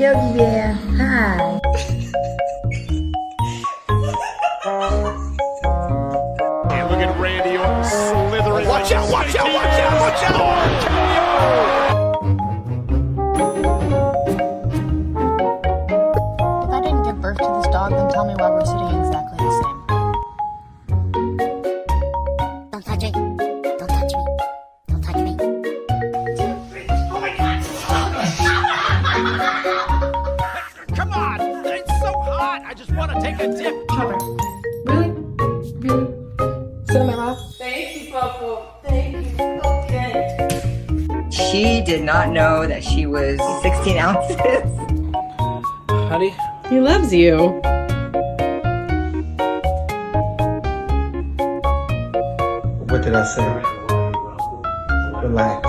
Yogi Bear. Hi. And look at Randy Orton slithering. Watch out, watch out, watch out, watch out! If I didn't give birth to this dog, then tell me why we're sitting exactly the same. Don't touch me. Don't touch me. Don't touch me. Oh my God! Come on! It's so hot! I just want to take a dip. Chopper. Really? Really? Sit in my lap. Thank you, Papa. Thank you. Okay. She did not know that she was 16 ounces. Honey? He loves you. What did I say? Relax.